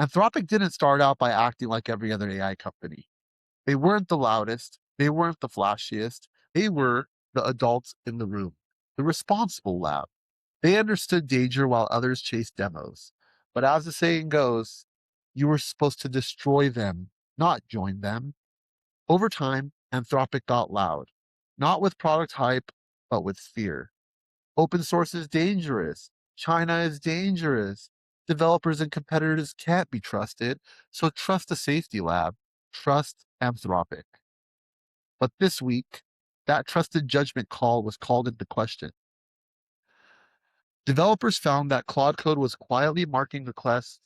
Anthropic didn't start out by acting like every other AI company. They weren't the loudest, they weren't the flashiest, they were the adults in the room, the responsible lab. They understood danger while others chased demos. But as the saying goes, you were supposed to destroy them, not join them. Over time, Anthropic got loud, not with product hype, but with fear. Open source is dangerous. China is dangerous. Developers and competitors can't be trusted. So trust the safety lab. Trust Anthropic. But this week, that trusted judgment call was called into question. Developers found that Claude Code was quietly marking requests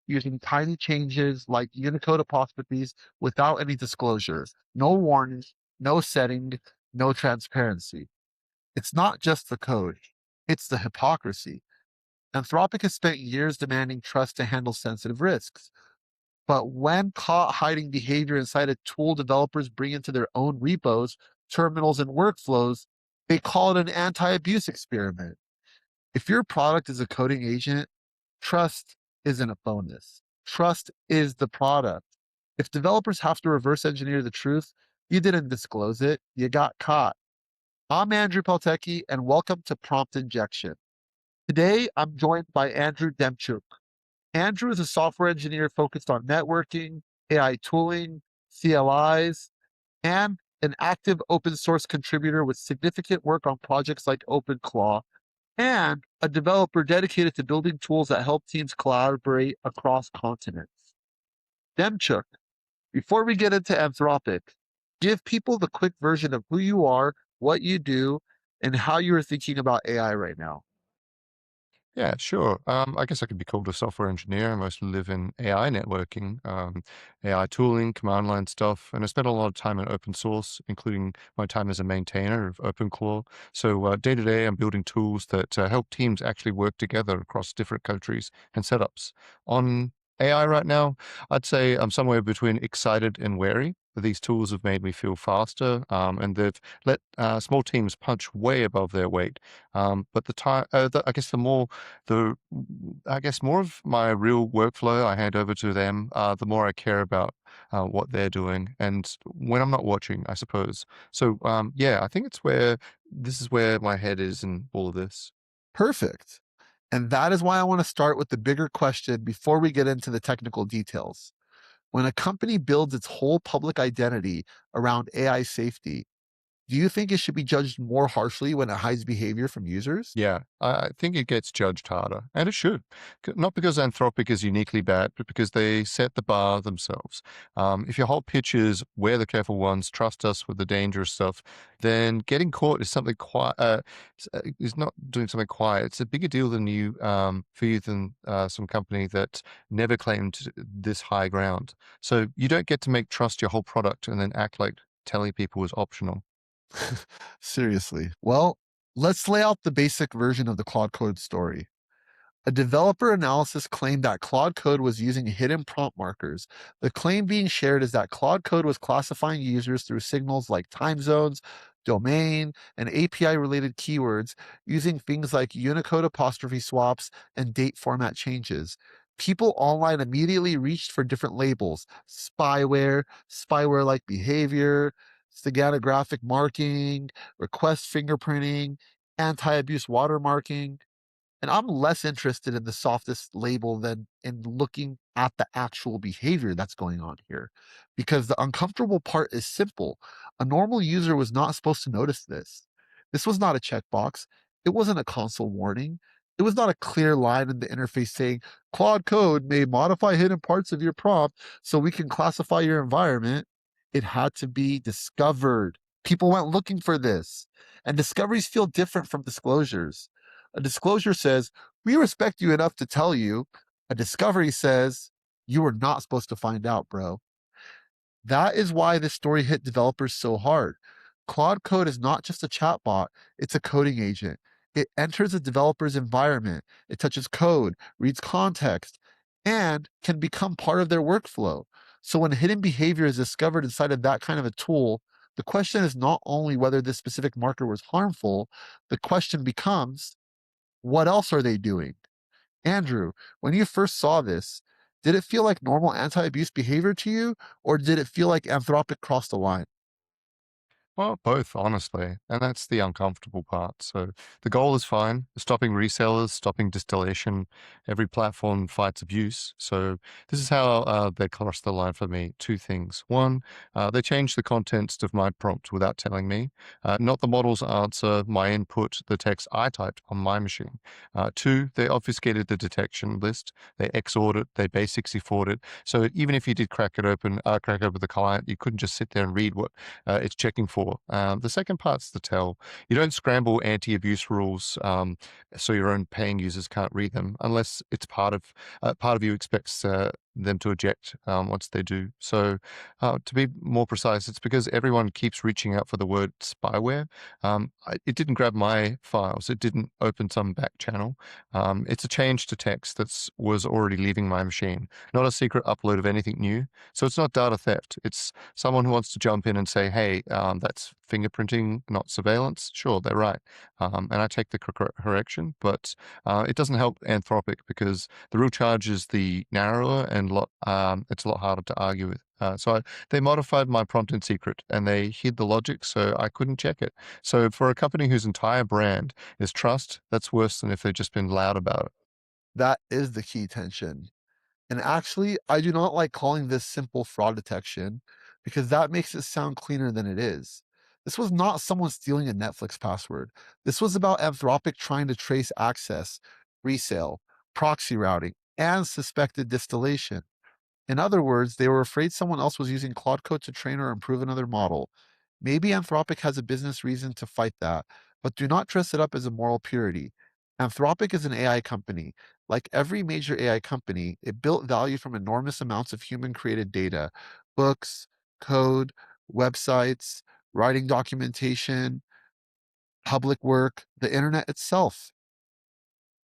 using tiny changes like Unicode apostrophes without any disclosure, no warning, no setting, no transparency. It's not just the code, it's the hypocrisy. Anthropic has spent years demanding trust to handle sensitive risks. But when caught hiding behavior inside a tool developers bring into their own repos, terminals, and workflows, they call it an anti abuse experiment. If your product is a coding agent, trust isn't a bonus. Trust is the product. If developers have to reverse engineer the truth, you didn't disclose it, you got caught. I'm Andrew Peltecki, and welcome to Prompt Injection. Today, I'm joined by Andrew Demczuk. Andrew is a software engineer focused on networking, AI tooling, CLIs, and an active open source contributor with significant work on projects like OpenClaw, and a developer dedicated to building tools that help teams collaborate across continents. Demchuk, before we get into Anthropic, give people the quick version of who you are, what you do, and how you are thinking about AI right now. Yeah, sure. I guess I could be called a software engineer. I mostly live in AI networking, AI tooling, command line stuff, and I spend a lot of time in open source, including my time as a maintainer of OpenClaw. So day to day, I'm building tools that help teams actually work together across different countries and setups. On AI right now, I'd say I'm somewhere between excited and wary. These tools have made me feel faster, and they've let small teams punch way above their weight. But the time, I guess the I guess more of my real workflow I hand over to them, the more I care about what they're doing, and when I'm not watching, I suppose. So yeah, I think this is where my head is in all of this. Perfect. And that is why I want to start with the bigger question before we get into the technical details. When a company builds its whole public identity around AI safety, do you think it should be judged more harshly when it hides behavior from users? Yeah, I think it gets judged harder, and it should. Not because Anthropic is uniquely bad, but because they set the bar themselves. If your whole pitch is "we're the careful ones, trust us with the dangerous stuff," then getting caught is something quiet. Is not doing something quiet. It's a bigger deal than for you than some company that never claimed this high ground. So you don't get to make trust your whole product and then act like telling people is optional. Seriously. Well, let's lay out the basic version of the Claude Code story. A developer analysis claimed that Claude Code was using hidden prompt markers. The claim being shared is that Claude Code was classifying users through signals like time zones, domain, and API related keywords using things like Unicode apostrophe swaps and date format changes. People online immediately reached for different labels: spyware, spyware like behavior, steganographic marking, request fingerprinting, anti abuse watermarking. And I'm less interested in the softest label than in looking at the actual behavior that's going on here. Because the uncomfortable part is simple. A normal user was not supposed to notice this. This was not a checkbox. It wasn't a console warning. It was not a clear line in the interface saying, Claude Code may modify hidden parts of your prompt so we can classify your environment. It had to be discovered. People went looking for this. And discoveries feel different from disclosures. A disclosure says, we respect you enough to tell you. A discovery says, you were not supposed to find out, bro. That is why this story hit developers so hard. Claude Code is not just a chatbot, it's a coding agent. It enters a developer's environment, it touches code, reads context, and can become part of their workflow. So when hidden behavior is discovered inside of that kind of a tool, the question is not only whether this specific marker was harmful, the question becomes, what else are they doing? Andrew, when you first saw this, Did it feel like normal anti-abuse behavior to you, or did it feel like Anthropic crossed the line? Well, both, honestly. And that's the uncomfortable part. So the goal is fine, stopping resellers, stopping distillation. Every platform fights abuse. So this is how they cross the line for me. Two things. One, they changed the contents of my prompt without telling me, not the model's answer, my input, the text I typed on my machine. Two, they obfuscated the detection list. They XORed it, they base64'd it. So even if you did crack open the client, you couldn't just sit there and read what it's checking for. The second part's the tell. You don't scramble anti-abuse rules so your own paying users can't read them unless it's part of you expects them to eject once they do. So to be more precise, it's because everyone keeps reaching out for the word spyware. It didn't grab my files. It didn't open some back channel. It's a change to text that was already leaving my machine, not a secret upload of anything new. So it's not data theft. It's someone who wants to jump in and say, hey, that's fingerprinting, not surveillance. Sure, they're right. And I take the correction, but it doesn't help Anthropic because the real charge is the narrower and it's a lot harder to argue with. They modified my prompt in secret and they hid the logic so I couldn't check it. So for a company whose entire brand is trust, that's worse than if they'd just been loud about it. That is the key tension. And actually, I do not like calling this simple fraud detection because that makes it sound cleaner than it is. This was not someone stealing a Netflix password. This was about Anthropic trying to trace access, resale, proxy routing, and suspected distillation. In other words, they were afraid someone else was using Claude Code to train or improve another model. Maybe Anthropic has a business reason to fight that, but do not dress it up as a moral purity. Anthropic is an AI company. Like every major AI company, it built value from enormous amounts of human created data, books, code, websites, writing documentation, public work, the internet itself.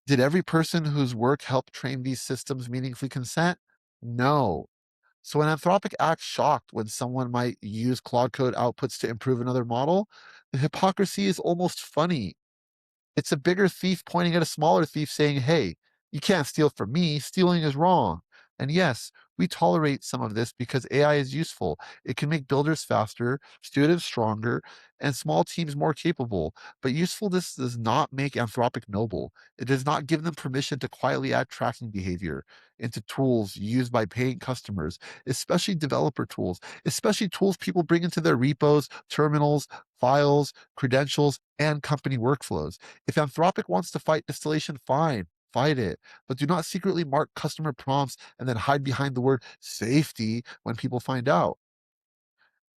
Did every person whose work helped train these systems meaningfully consent? No. So when Anthropic acts shocked when someone might use Claude Code outputs to improve another model, the hypocrisy is almost funny. It's a bigger thief pointing at a smaller thief saying, hey, you can't steal from me. Stealing is wrong. And yes, we tolerate some of this because AI is useful. It can make builders faster, students stronger, and small teams more capable. But usefulness does not make Anthropic noble. It does not give them permission to quietly add tracking behavior into tools used by paying customers, especially developer tools, especially tools people bring into their repos, terminals, files, credentials, and company workflows. If Anthropic wants to fight distillation, fine, fight it. But do not secretly mark customer prompts and then hide behind the word safety when people find out.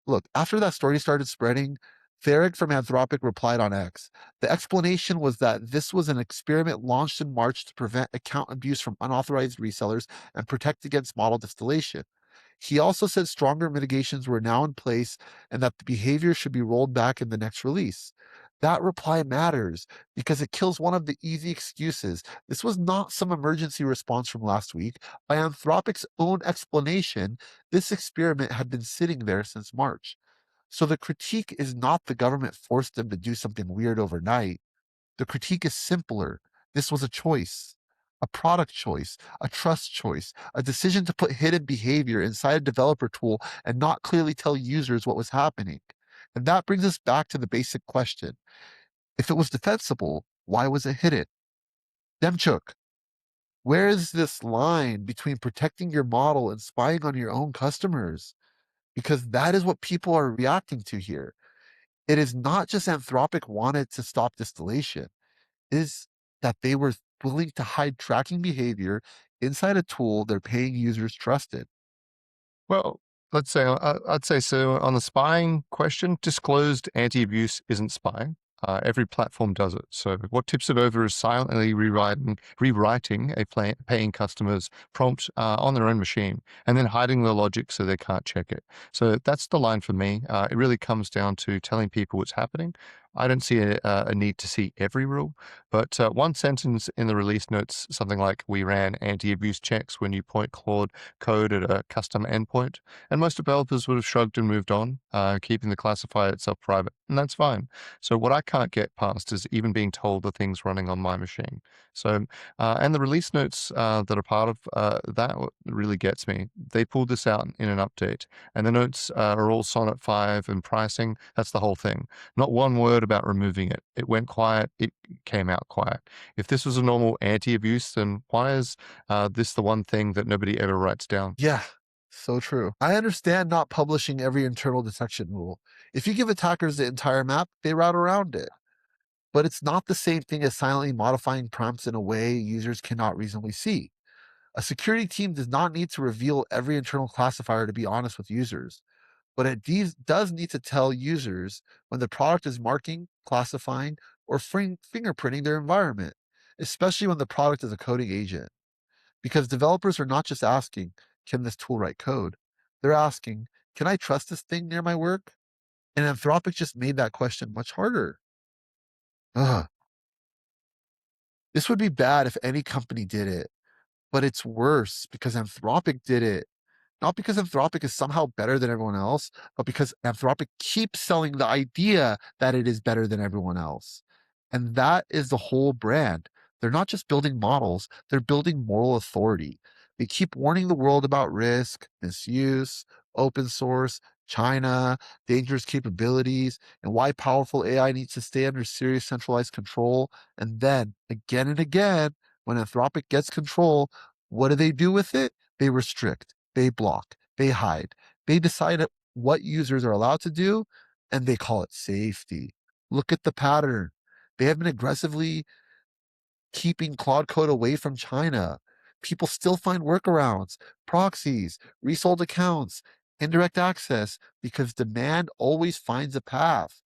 Look, after that story started spreading, Therick from Anthropic replied on X. The explanation was that this was an experiment launched in March to prevent account abuse from unauthorized resellers and protect against model distillation. He also said stronger mitigations were now in place and that the behavior should be rolled back in the next release. That reply matters because it kills one of the easy excuses. This was not some emergency response from last week. By Anthropic's own explanation, this experiment had been sitting there since March. So the critique is not the government forced them to do something weird overnight. The critique is simpler. This was a choice, a product choice, a trust choice, a decision to put hidden behavior inside a developer tool and not clearly tell users what was happening. And that brings us back to the basic question. If it was defensible, why was it hidden? Demczuk, where is this line between protecting your model and spying on your own customers? Because that is what people are reacting to here. It is not just Anthropic wanted to stop distillation. Is that they were willing to hide tracking behavior inside a tool their paying users trusted. Well, let's say I'd say so. On the spying question, disclosed anti-abuse isn't spying. Every platform does it. So what tips it over is silently rewriting a paying customer's prompt on their own machine, and then hiding the logic so they can't check it. So that's the line for me. It really comes down to telling people what's happening, I don't see a need to see every rule, but one sentence in the release notes something like, "We ran anti-abuse checks when you point Claude code at a custom endpoint," and most developers would have shrugged and moved on, keeping the classifier itself private, and that's fine. So what I can't get past is even being told the thing's running on my machine. So, and the release notes that are part of really gets me. They pulled this out in an update, and the notes are all Sonnet 5 and pricing. That's the whole thing. Not one word about removing it. It went quiet. It came out quiet. If this was a normal anti-abuse, then why is this the one thing that nobody ever writes down? Yeah, so true. I understand not publishing every internal detection rule. If you give attackers the entire map, they route around it. But it's not the same thing as silently modifying prompts in a way users cannot reasonably see. A security team does not need to reveal every internal classifier to be honest with users, but it does need to tell users when the product is marking, classifying, or fingerprinting their environment, especially when the product is a coding agent. Because developers are not just asking, can this tool write code? They're asking, can I trust this thing near my work? And Anthropic just made that question much harder. Ugh. This would be bad if any company did it, but it's worse because Anthropic did it. Not because Anthropic is somehow better than everyone else, but because Anthropic keeps selling the idea that it is better than everyone else. And that is the whole brand. They're not just building models, they're building moral authority. They keep warning the world about risk, misuse, open source, China, dangerous capabilities, and why powerful AI needs to stay under serious centralized control. And then, again and again, when Anthropic gets control, what do they do with it? They restrict, they block, they hide, they decide what users are allowed to do, and they call it safety. Look at the pattern. They have been aggressively keeping Claude Code away from China. People still find workarounds, proxies, resold accounts, indirect access, because demand always finds a path.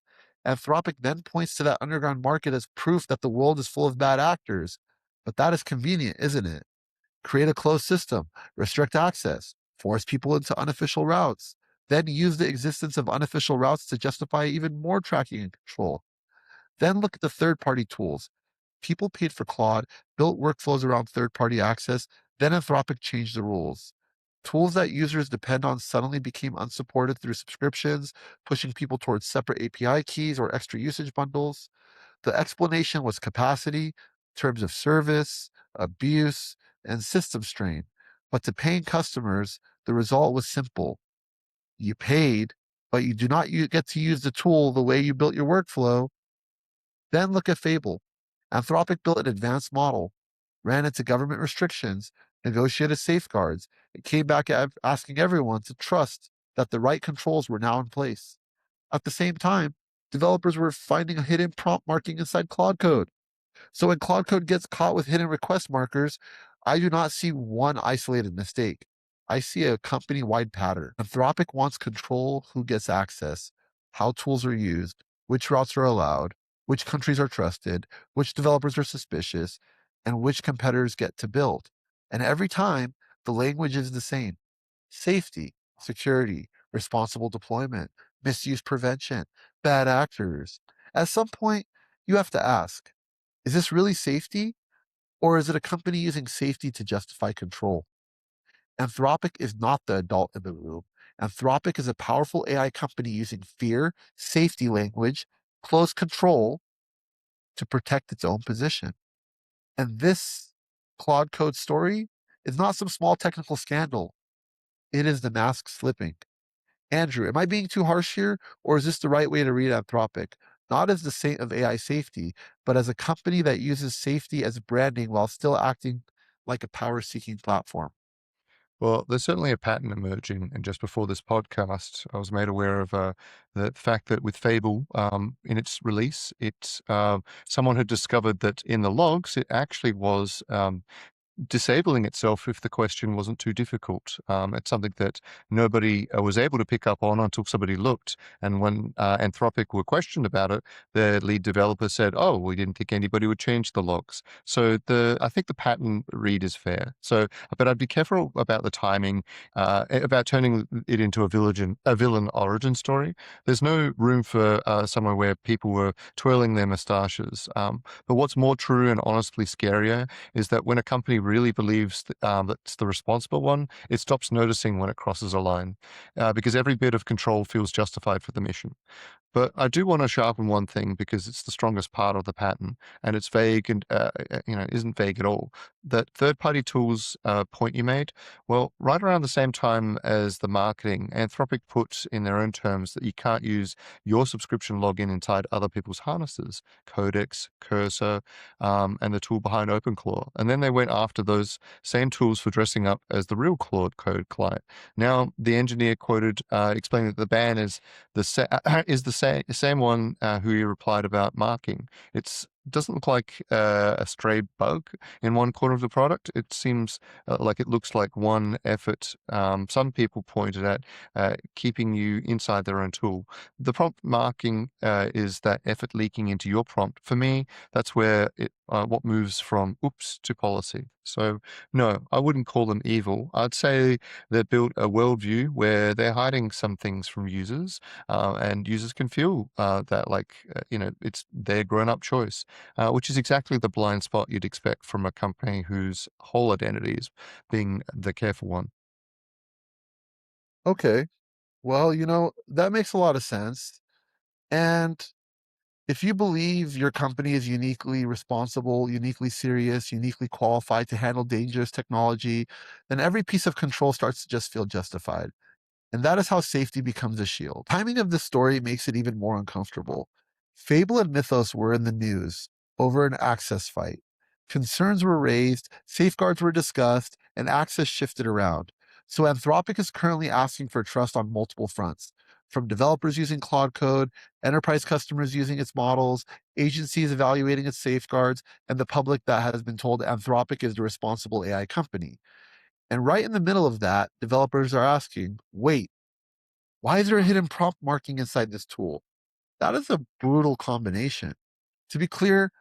Anthropic then points to that underground market as proof that the world is full of bad actors. But that is convenient, isn't it? Create a closed system, restrict access, force people into unofficial routes, then use the existence of unofficial routes to justify even more tracking and control. Then look at the third party tools. People paid for Claude, built workflows around third party access, then Anthropic changed the rules. Tools that users depend on suddenly became unsupported through subscriptions, pushing people towards separate API keys or extra usage bundles. The explanation was capacity, terms of service, abuse, and system strain. But to paying customers, the result was simple. You paid, but you do not get to use the tool the way you built your workflow. Then look at Fable. Anthropic built an advanced model, ran into government restrictions, negotiated safeguards, and came back asking everyone to trust that the right controls were now in place. At the same time, developers were finding a hidden prompt marking inside Claude Code. So when Claude Code gets caught with hidden request markers, I do not see one isolated mistake. I see a company wide pattern. Anthropic wants control who gets access, how tools are used, which routes are allowed, which countries are trusted, which developers are suspicious, and which competitors get to build. And every time, the language is the same: safety, security, responsible deployment, misuse prevention, bad actors. At some point, you have to ask, is this really safety? Or is it a company using safety to justify control? Anthropic is not the adult in the room. Anthropic is a powerful AI company using fear, safety language, close control to protect its own position. And this Claude Code story is not some small technical scandal. It is the mask slipping. Andrew, am I being too harsh here, or is this the right way to read Anthropic? Not as the saint of AI safety, but as a company that uses safety as branding while still acting like a power seeking platform. Well, there's certainly a pattern emerging, and just before this podcast, I was made aware of the fact that with Fable, in its release, someone had discovered that in the logs, it actually was disabling itself if the question wasn't too difficult. It's something that nobody was able to pick up on until somebody looked. And when Anthropic were questioned about it, the lead developer said, "Oh, we didn't think anybody would change the logs." So I think the patent read is fair. So, but I'd be careful about the timing, about turning it into a villain origin story. There's no room for somewhere where people were twirling their mustaches. But what's more true and honestly scarier is that when a company really believes that's the responsible one, it stops noticing when it crosses a line, because every bit of control feels justified for the mission. But I do want to sharpen one thing because it's the strongest part of the patent, and it's vague and isn't vague at all. That third-party tools point you made. Well, right around the same time as the marketing, Anthropic puts in their own terms that you can't use your subscription login inside other people's harnesses, Codex, Cursor, and the tool behind OpenClaw. And then they went after those same tools for dressing up as the real Claude Code client. Now, the engineer quoted explaining that the ban is is the same one who he replied about marking. It doesn't look like a stray bug in one corner of the product. It seems like it looks like one effort. Some people pointed at keeping you inside their own tool. The prompt marking is that effort leaking into your prompt. For me, that's where what moves from oops to policy. So no, I wouldn't call them evil. I'd say they've built a worldview where they're hiding some things from users, and users can feel that it's their grown-up choice, which is exactly the blind spot you'd expect from a company whose whole identity is being the careful one. Okay. Well, that makes a lot of sense. And if you believe your company is uniquely responsible, uniquely serious, uniquely qualified to handle dangerous technology, then every piece of control starts to just feel justified. And that is how safety becomes a shield. Timing of this story makes it even more uncomfortable. Fable and Mythos were in the news over an access fight. Concerns were raised, safeguards were discussed, and access shifted around. So Anthropic is currently asking for trust on multiple fronts, from developers using Claude Code, enterprise customers using its models, agencies evaluating its safeguards, and the public that has been told Anthropic is the responsible AI company. And right in the middle of that, developers are asking, wait, why is there a hidden prompt marking inside this tool? That is a brutal combination. To be clear,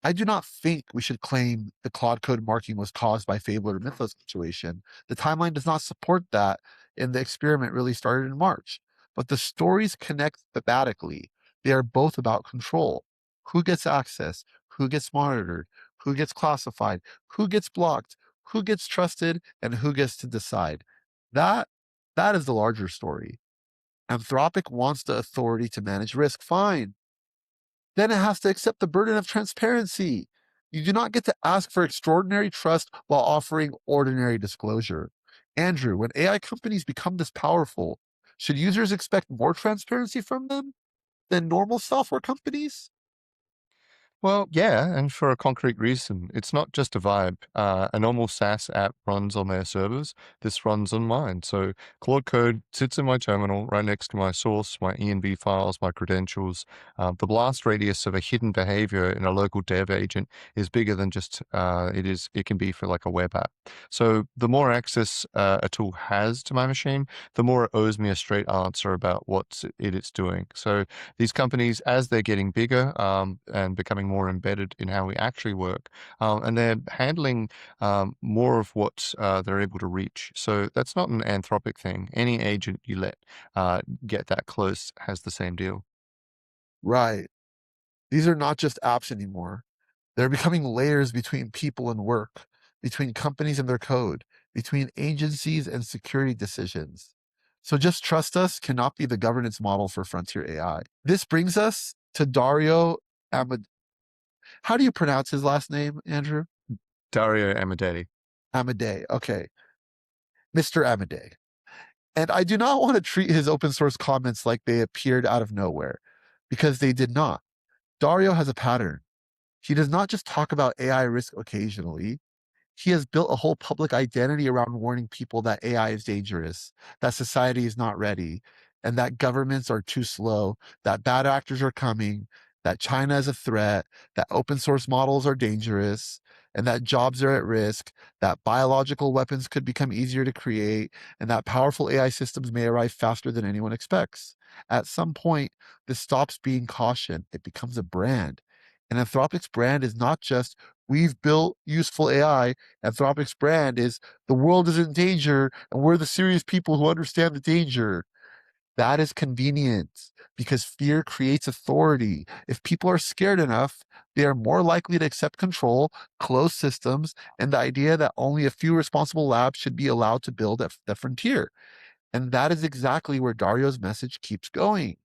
I do not think we should claim the Claude Code marking was caused by Fable or Mythos situation. The timeline does not support that, and the experiment really started in March. But the stories connect thematically. They are both about control. Who gets access? Who gets monitored? Who gets classified? Who gets blocked? Who gets trusted? And who gets to decide? That that is the larger story. Anthropic wants the authority to manage risk. Fine. Then it has to accept the burden of transparency. You do not get to ask for extraordinary trust while offering ordinary disclosure. Andrew, when AI companies become this powerful, should users expect more transparency from them than normal software companies? Well, yeah, and for a concrete reason. It's not just a vibe. A normal SaaS app runs on their servers. This runs on mine. So Claude Code sits in my terminal right next to my source, my ENV files, my credentials. The blast radius of a hidden behavior in a local dev agent is bigger than just it can be for like a web app. So the more access a tool has to my machine, the more it owes me a straight answer about what it is doing. So these companies, as they're getting bigger and becoming more embedded in how we actually work, and they're handling more of what they're able to reach. So that's not an Anthropic thing. Any agent you let get that close has the same deal. Right. These are not just apps anymore. They're becoming layers between people and work, between companies and their code, between agencies and security decisions. So just trust us cannot be the governance model for frontier AI. This brings us to Dario Amad. How do you pronounce his last name, Andrew? Dario Amodei. Amadei. Okay. Mr. Amadei. And I do not want to treat his open source comments like they appeared out of nowhere, because they did not. Dario has a pattern. He does not just talk about AI risk occasionally. He has built a whole public identity around warning people that AI is dangerous, that society is not ready, and that governments are too slow, that bad actors are coming. that China is a threat, that open source models are dangerous, and that jobs are at risk, that biological weapons could become easier to create, and that powerful AI systems may arrive faster than anyone expects. At some point, this stops being caution, it becomes a brand. And Anthropic's brand is not just, we've built useful AI. Anthropic's brand is, the world is in danger, and we're the serious people who understand the danger. That is convenient because fear creates authority. If people are scared enough, they are more likely to accept control, closed systems, and the idea that only a few responsible labs should be allowed to build at the frontier. And that is exactly where Dario's message keeps going.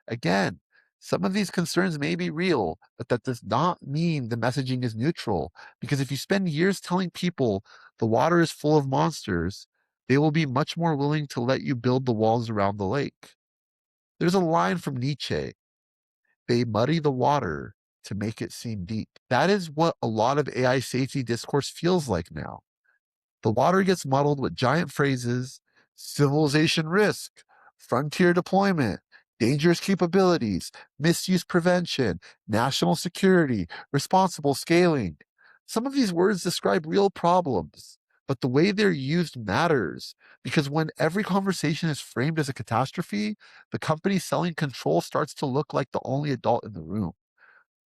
Again, some of these concerns may be real, but that does not mean the messaging is neutral. Because if you spend years telling people the water is full of monsters, they will be much more willing to let you build the walls around the lake. There's a line from Nietzsche: they muddy the water to make it seem deep. That is what a lot of AI safety discourse feels like now. The water gets muddled with giant phrases: civilization risk, frontier deployment, dangerous capabilities, misuse prevention, national security, responsible scaling. Some of these words describe real problems, but the way they're used matters because when every conversation is framed as a catastrophe, the company selling control starts to look like the only adult in the room.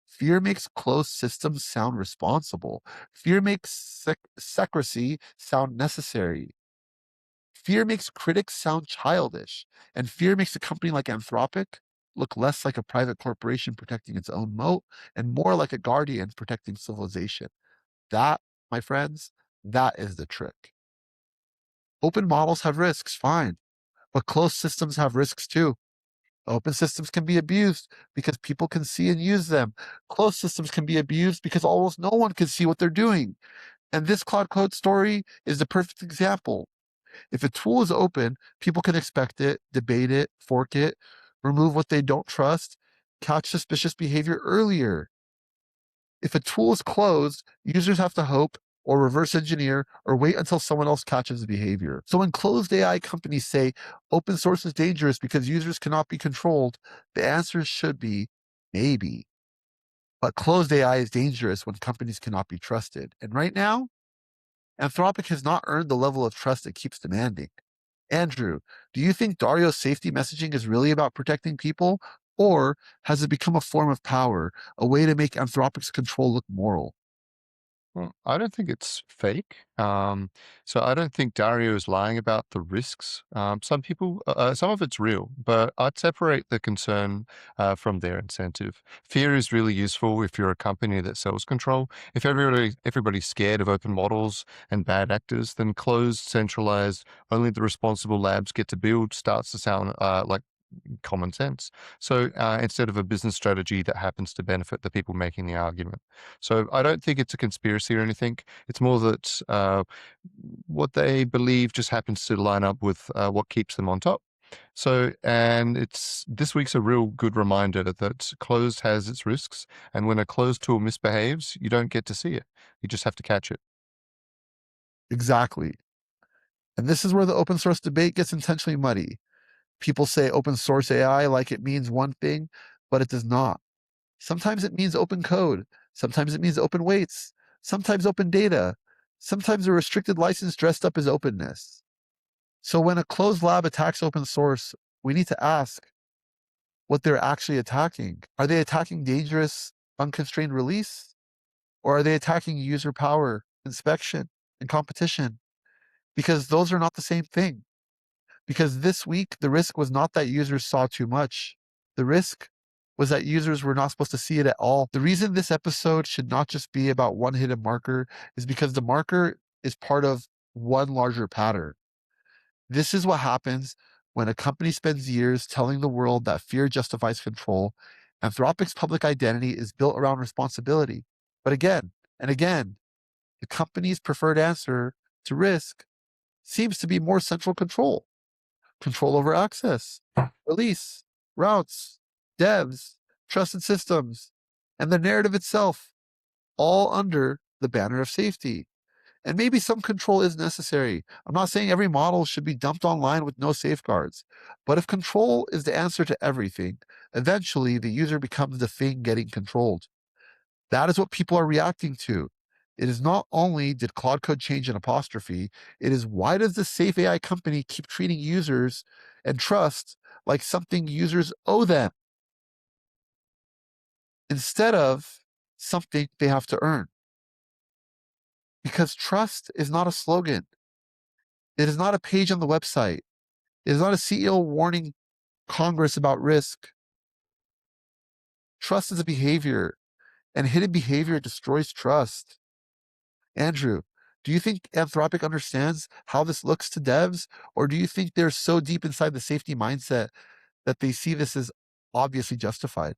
Fear makes closed systems sound responsible. Fear makes secrecy sound necessary. Fear makes critics sound childish. And fear makes a company like Anthropic look less like a private corporation protecting its own moat and more like a guardian protecting civilization. That, my friends, that is the trick. Open models have risks, fine, but closed systems have risks too. Open systems can be abused because people can see and use them. Closed systems can be abused because almost no one can see what they're doing. And this Claude Code story is the perfect example. If a tool is open, people can expect it, debate it, fork it, remove what they don't trust, catch suspicious behavior earlier. If a tool is closed, users have to hope or reverse engineer or wait until someone else catches the behavior. So when closed AI companies say open source is dangerous because users cannot be controlled, the answer should be maybe. But closed AI is dangerous when companies cannot be trusted. And right now, Anthropic has not earned the level of trust it keeps demanding. Andrew, do you think Dario's safety messaging is really about protecting people? Or has it become a form of power, a way to make Anthropic's control look moral? Well, I don't think it's fake. So I don't think Dario is lying about the risks. Some of it's real, but I'd separate the concern from their incentive. Fear is really useful if you're a company that sells control. If everybody's scared of open models and bad actors, then closed, centralized, only the responsible labs get to build starts to sound like common sense. So instead of a business strategy that happens to benefit the people making the argument. So I don't think it's a conspiracy or anything. It's more that what they believe just happens to line up with what keeps them on top. So, and it's this week's a real good reminder that closed has its risks. And when a closed tool misbehaves, you don't get to see it. You just have to catch it. Exactly. And this is where the open source debate gets intentionally muddy. People say open source AI like it means one thing, but it does not. Sometimes it means open code. Sometimes it means open weights. Sometimes open data. Sometimes a restricted license dressed up as openness. So when a closed lab attacks open source, we need to ask what they're actually attacking. Are they attacking dangerous, unconstrained release? Or are they attacking user power, inspection, and competition? Because those are not the same thing. Because this week, the risk was not that users saw too much. The risk was that users were not supposed to see it at all. The reason this episode should not just be about one hidden marker is because the marker is part of one larger pattern. This is what happens when a company spends years telling the world that fear justifies control. Anthropic's public identity is built around responsibility. But again and again, the company's preferred answer to risk seems to be more central control: control over access, release, routes, devs, trusted systems, and the narrative itself, all under the banner of safety. And maybe some control is necessary. I'm not saying every model should be dumped online with no safeguards. But if control is the answer to everything, Eventually, the user becomes the thing getting controlled. That is what people are reacting to. It is not only did Claude Code change an apostrophe, it is why does the safe AI company keep treating users and trust like something users owe them instead of something they have to earn? Because trust is not a slogan. It is not a page on the website. It is not a CEO warning Congress about risk. Trust is a behavior, and hidden behavior destroys trust. Andrew, do you think Anthropic understands how this looks to devs, or do you think they're so deep inside the safety mindset that they see this as obviously justified?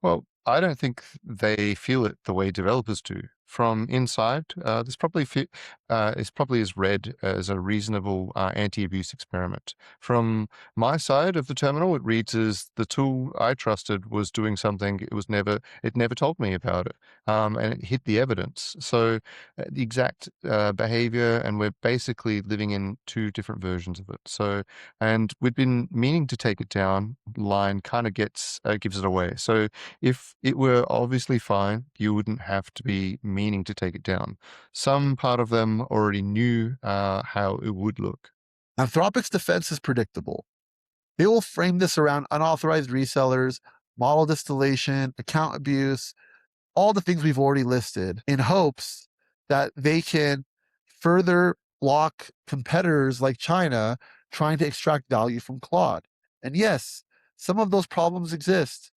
Well, I don't think they feel it the way developers do. From inside, this probably is read as a reasonable anti-abuse experiment. From my side of the terminal, it reads as the tool I trusted was doing something it never told me about it, and it hid the evidence. So the exact behavior, and we're basically living in two different versions of it. So, and we'd been meaning to take it down. Line kind of gives it away. So if it were obviously fine, you wouldn't have to be meaning to take it down. Some part of them already knew how it would look. Anthropic's defense is predictable. They will frame this around unauthorized resellers, model distillation, account abuse, all the things we've already listed in hopes that they can further block competitors like China trying to extract value from Claude. And yes, some of those problems exist,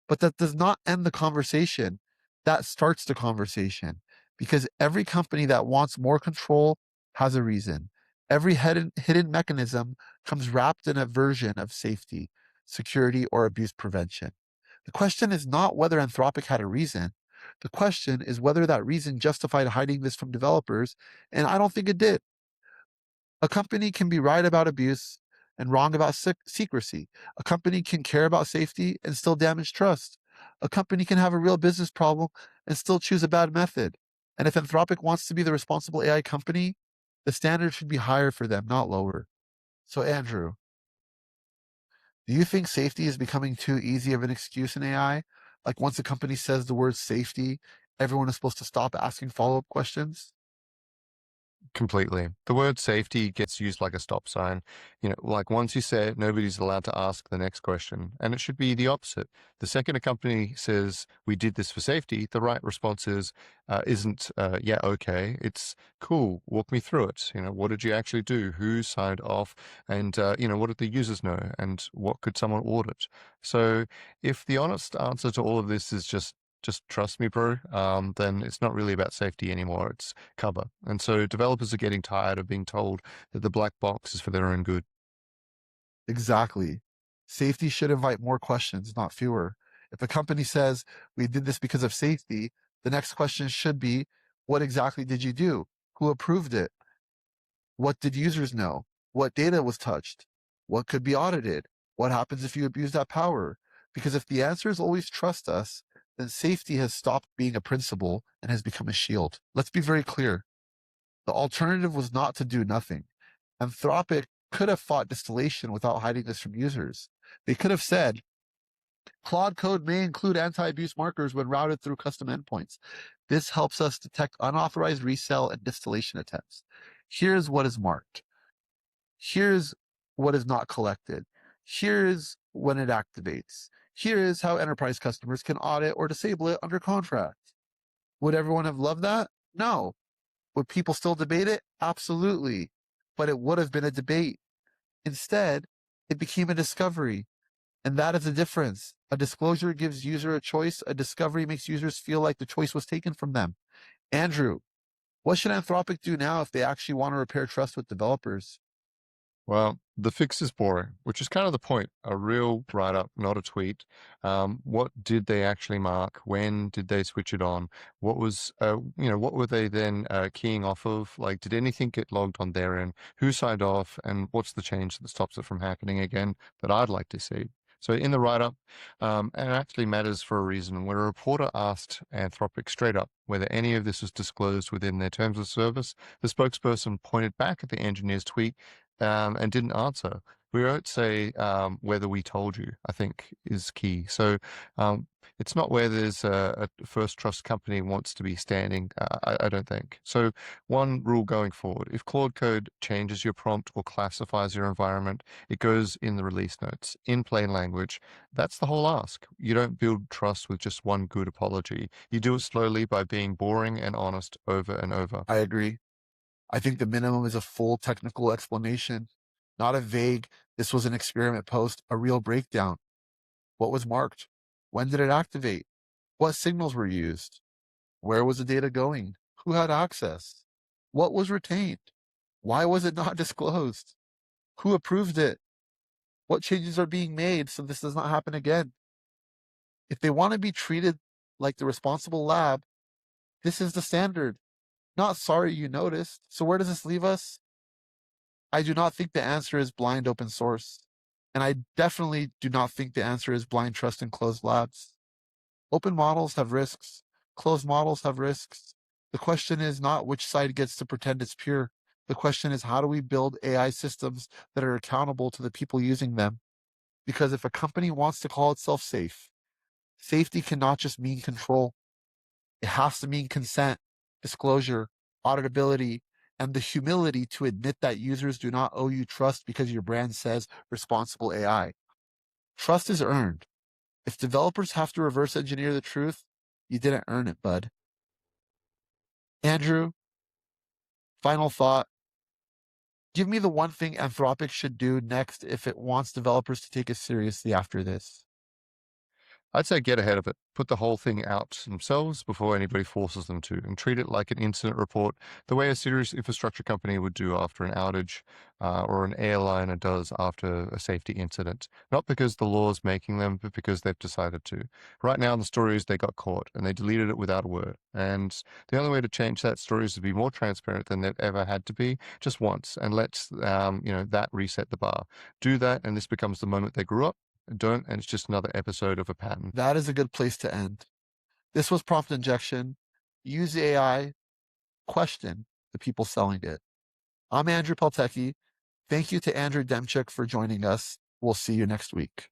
but that does not end the conversation. That starts the conversation because every company that wants more control has a reason. Every hidden mechanism comes wrapped in a version of safety, security, or abuse prevention. The question is not whether Anthropic had a reason. The question is whether that reason justified hiding this from developers, and I don't think it did. A company can be right about abuse and wrong about secrecy. A company can care about safety and still damage trust. A company can have a real business problem and still choose a bad method. And if Anthropic wants to be the responsible AI company, the standard should be higher for them, not lower. So, Andrew, do you think safety is becoming too easy of an excuse in AI? Like once a company says the word safety, everyone is supposed to stop asking follow-up questions? Completely. The word safety gets used like a stop sign. Like once you say it, nobody's allowed to ask the next question. And it should be the opposite. The second a company says, we did this for safety, the right response isn't, yeah, okay. It's cool. Walk me through it. What did you actually do? Who signed off? And, what did the users know? And what could someone audit? So if the honest answer to all of this is just trust me, bro, then it's not really about safety anymore. It's cover. And so developers are getting tired of being told that the black box is for their own good. Exactly. Safety should invite more questions, not fewer. If a company says, we did this because of safety, the next question should be, what exactly did you do? Who approved it? What did users know? What data was touched? What could be audited? What happens if you abuse that power? Because if the answer is always trust us, then safety has stopped being a principle and has become a shield. Let's be very clear. The alternative was not to do nothing. Anthropic could have fought distillation without hiding this from users. They could have said, Claude Code may include anti-abuse markers when routed through custom endpoints. This helps us detect unauthorized resell and distillation attempts. Here's what is marked. Here's what is not collected. Here's when it activates. Here is how enterprise customers can audit or disable it under contract. Would everyone have loved that? No. Would people still debate it? Absolutely. But it would have been a debate. Instead, it became a discovery. And that is the difference. A disclosure gives user a choice. A discovery makes users feel like the choice was taken from them. Andrew, what should Anthropic do now if they actually want to repair trust with developers? Well, the fix is boring, which is kind of the point. A real write-up, not a tweet. What did they actually mark? When did they switch it on? What were they then keying off of? Like, did anything get logged on their end? Who signed off? And what's the change that stops it from happening again that I'd like to see? So in the write-up, and it actually matters for a reason, where a reporter asked Anthropic straight up whether any of this was disclosed within their terms of service, the spokesperson pointed back at the engineer's tweet and didn't answer. We won't say whether we told you, I think is key. So um, it's not where there's a first trust company wants to be standing. I don't think. So one rule going forward, if Claude Code changes your prompt or classifies your environment, it goes in the release notes in plain language. That's the whole ask. You don't build trust with just one good apology. You do it slowly by being boring and honest over and over. I agree. I think the minimum is a full technical explanation, not a vague, this was an experiment post, a real breakdown. What was marked? When did it activate? What signals were used? Where was the data going? Who had access? What was retained? Why was it not disclosed? Who approved it? What changes are being made so this does not happen again? If they want to be treated like the responsible lab, this is the standard. Not sorry you noticed. So where does this leave us? I do not think the answer is blind open source. And I definitely do not think the answer is blind trust in closed labs. Open models have risks. Closed models have risks. The question is not which side gets to pretend it's pure. The question is, how do we build AI systems that are accountable to the people using them? Because if a company wants to call itself safe, safety cannot just mean control. It has to mean consent, disclosure, auditability, and the humility to admit that users do not owe you trust because your brand says responsible AI. Trust is earned. If developers have to reverse engineer the truth, you didn't earn it, bud. Andrew, final thought. Give me the one thing Anthropic should do next if it wants developers to take it seriously after this. I'd say get ahead of it. Put the whole thing out themselves before anybody forces them to, and treat it like an incident report, the way a serious infrastructure company would do after an outage, or an airliner does after a safety incident. Not because the law is making them, but because they've decided to. Right now, the story is they got caught and they deleted it without a word. And the only way to change that story is to be more transparent than they've ever had to be, just once, and let that reset the bar. Do that, and this becomes the moment they grew up. Don't, and it's just another episode of a pattern. That is a good place to end. This was Prompt Injection. Use AI, question the people selling it. I'm Andrew Peltecki. Thank you to Andrew Demczuk for joining us. We'll see you next week.